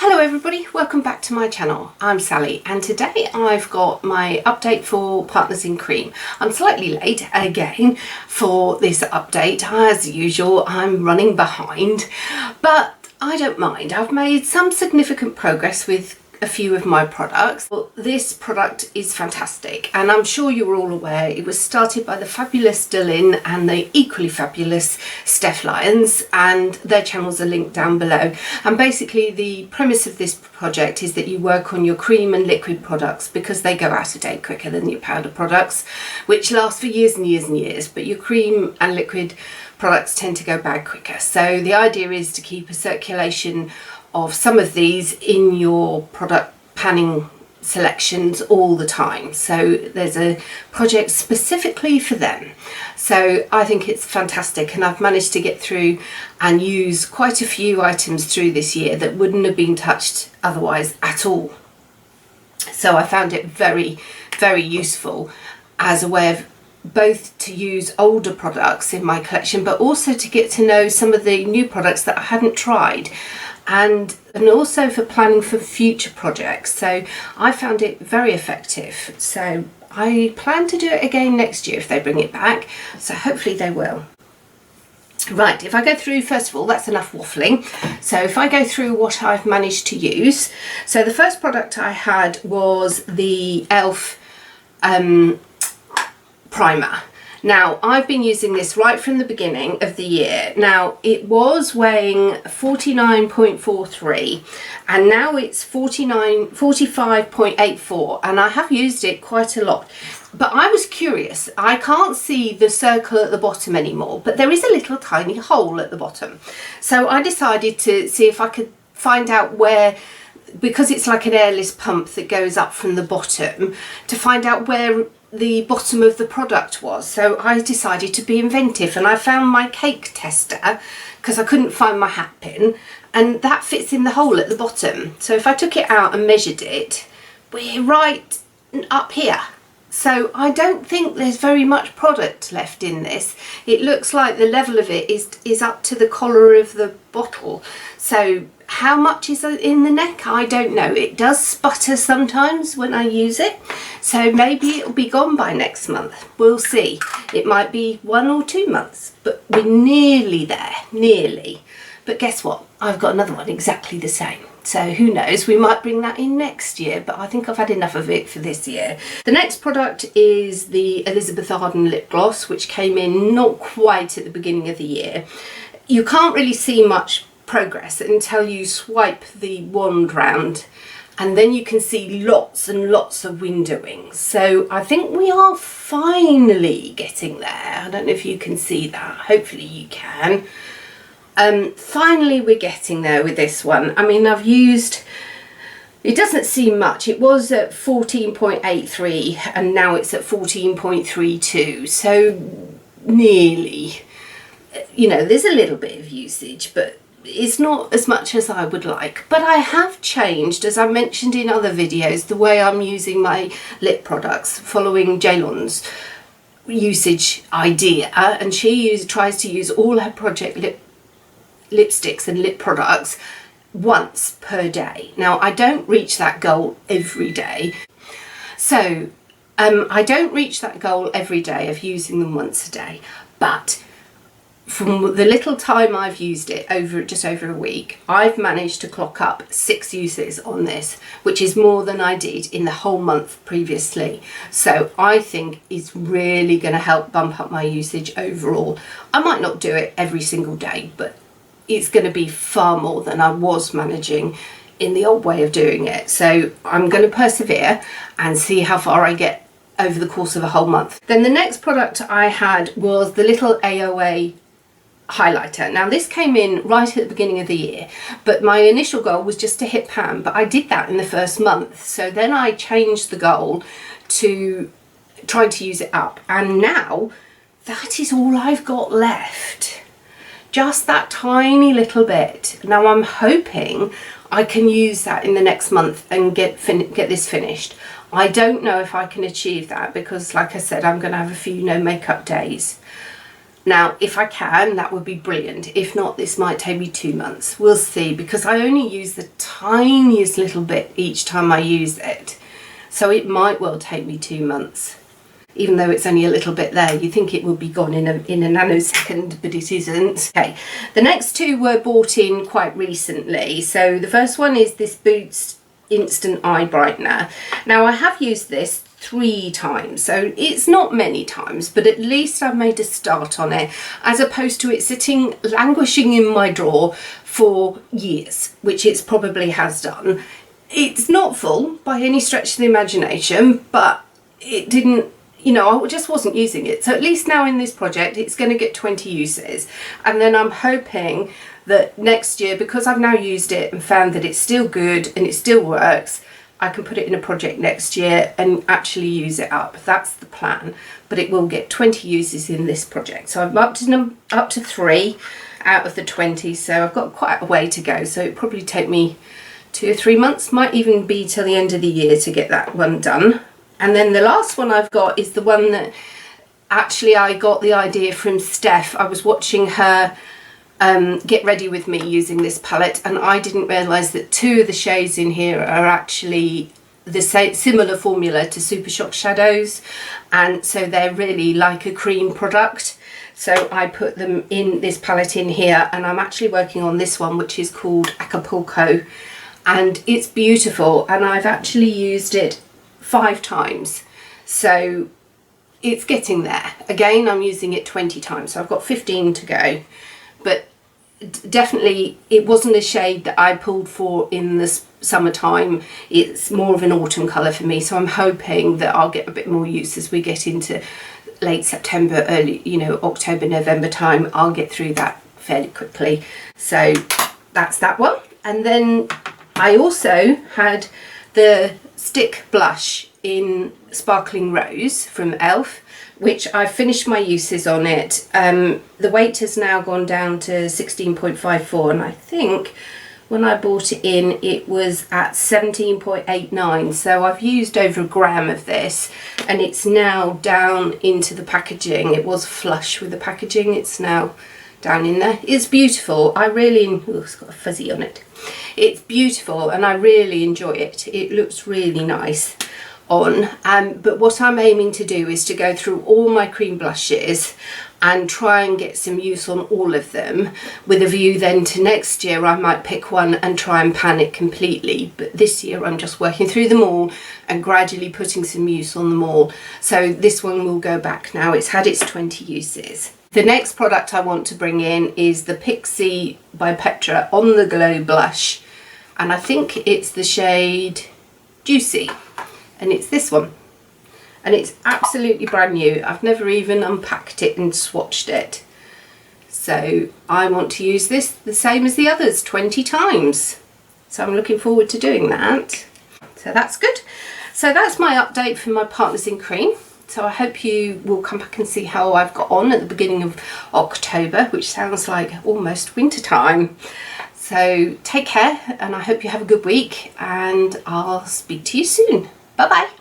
Hello everybody, welcome back to my channel. I'm Sally and today I've got my update for Partners in Cream. I'm slightly late again for this update. As usual, I'm running behind, but I don't mind. I've made some significant progress with a few of my products. Well, this product is fantastic and I'm sure you're all aware it was started by the fabulous DaLin and the equally fabulous Steph Lyons, and their channels are linked down below. And basically the premise of this project is that you work on your cream and liquid products because they go out of date quicker than your powder products, which last for years and years and years, but your cream and liquid products tend to go bad quicker. So the idea is to keep a circulation of some of these in your product panning selections all the time. So there's a project specifically for them. So I think it's fantastic, and I've managed to get through and use quite a few items through this year that wouldn't have been touched otherwise at all. So I found it very, very useful as a way of both to use older products in my collection, but also to get to know some of the new products that I hadn't tried, and also for planning for future projects. So I found it very effective. So I plan to do it again next year if they bring it back. So hopefully they will. Right, if I go through, first of all, that's enough waffling. So if I go through what I've managed to use. So the first product I had was the e.l.f. primer. Now I've been using this right from the beginning of the year. Now it was weighing 49.43 and now it's 45.84, and I have used it quite a lot. But I was curious, I can't see the circle at the bottom anymore, but there is a little tiny hole at the bottom. So I decided to see if I could find out where, because it's like an airless pump that goes up from the bottom, to find out where the bottom of the product was. So I decided to be inventive and I found my cake tester because I couldn't find my hat pin, and that fits in the hole at the bottom. So if I took it out and measured it, we're right up here. So I don't think there's very much product left in this. It looks like the level of it is up to the collar of the bottle. So how much is in the neck? I don't know. It does sputter sometimes when I use it. So maybe it'll be gone by next month. We'll see. It might be 1 or 2 months, but we're nearly there, nearly. But guess what? I've got another one exactly the same. So who knows, we might bring that in next year, but I think I've had enough of it for this year. The next product is the Elizabeth Arden lip gloss, which came in not quite at the beginning of the year. You can't really see much progress until you swipe the wand round, and then you can see lots and lots of windowing. So I think we are finally getting there. I don't know if you can see that. Hopefully you can. Finally we're getting there with this one. I mean, I've used, it doesn't seem much. It was at 14.83 and now it's at 14.32. So nearly, you know, there's a little bit of usage, but it's not as much as I would like. But I have changed, as I mentioned in other videos, the way I'm using my lip products, following DaLin's usage idea, and she tries to use all her project lipsticks and lip products once per day. Now I don't reach that goal every day. So I don't reach that goal every day of using them once a day, but from the little time I've used it, just over a week, I've managed to clock up 6 uses on this, which is more than I did in the whole month previously. So I think it's really going to help bump up my usage overall. I might not do it every single day, but it's going to be far more than I was managing in the old way of doing it. So I'm going to persevere and see how far I get over the course of a whole month. Then the next product I had was the little Aoa Highlighter. Now this came in right at the beginning of the year, but my initial goal was just to hit pan, but I did that in the first month. So then I changed the goal to trying to use it up, and now that is all I've got left. Just that tiny little bit. Now I'm hoping I can use that in the next month and get this finished. I don't know if I can achieve that because, like I said, I'm going to have a few no makeup days. Now, if I can, that would be brilliant. If not, this might take me 2 months. We'll see, because I only use the tiniest little bit each time I use it. So it might well take me 2 months. Even though it's only a little bit there, you think it would be gone in a nanosecond, but it isn't. Okay, the next two were bought in quite recently. So the first one is this Boots Instant Eye Brightener. Now, I have used this 3 times, so it's not many times, but at least I've made a start on it, as opposed to it sitting languishing in my drawer for years, which it probably has done. It's not full by any stretch of the imagination, but it didn't, you know, I just wasn't using it. So at least now in this project, it's going to get 20 uses. And then I'm hoping that next year, because I've now used it and found that it's still good and it still works, I can put it in a project next year and actually use it up. That's the plan. But it will get 20 uses in this project. So I'm up to 3 out of the 20. So I've got quite a way to go. So it'll probably take me 2 or 3 months, might even be till the end of the year to get that one done. And then the last one I've got is the one that actually I got the idea from Steph. I was watching her get ready with me using this palette, and I didn't realise that 2 of the shades in here are actually the same, similar formula to Super Shock shadows, and so they're really like a cream product. So I put them in this palette in here, and I'm actually working on this one, which is called Acapulco, and it's beautiful, and I've actually used it 5 times, so it's getting there. Again, I'm using it 20 times, so I've got 15 to go, but definitely it wasn't a shade that I pulled for in the summertime. It's more of an autumn colour for me, so I'm hoping that I'll get a bit more use as we get into late September, early, you know, October, November time. I'll get through that fairly quickly. So that's that one. And then I also had the stick blush in Sparkling Rose from e.l.f., which I finished my uses on it. The weight has now gone down to 16.54, and I think when I bought it in it was at 17.89, so I've used over 1 gram of this, and it's now down into the packaging. It was flush with the packaging, it's now down in there. It's beautiful. I really, oh, it's got a fuzzy on it. It's beautiful and I really enjoy it. It looks really nice on, but what I'm aiming to do is to go through all my cream blushes and try and get some use on all of them, with a view then to next year I might pick one and try and pan it completely. But this year I'm just working through them all and gradually putting some use on them all. So this one will go back now. It's had its 20 uses. The next product I want to bring in is the Pixie by Petra On The Glow blush, and I think it's the shade Juicy, and it's this one, and it's absolutely brand new. I've never even unpacked it and swatched it, so I want to use this the same as the others 20 times, so I'm looking forward to doing that. So that's good. So that's my update for my Partners in Cream. So I hope you will come back and see how I've got on at the beginning of October, which sounds like almost winter time. So take care, and I hope you have a good week, and I'll speak to you soon. Bye bye.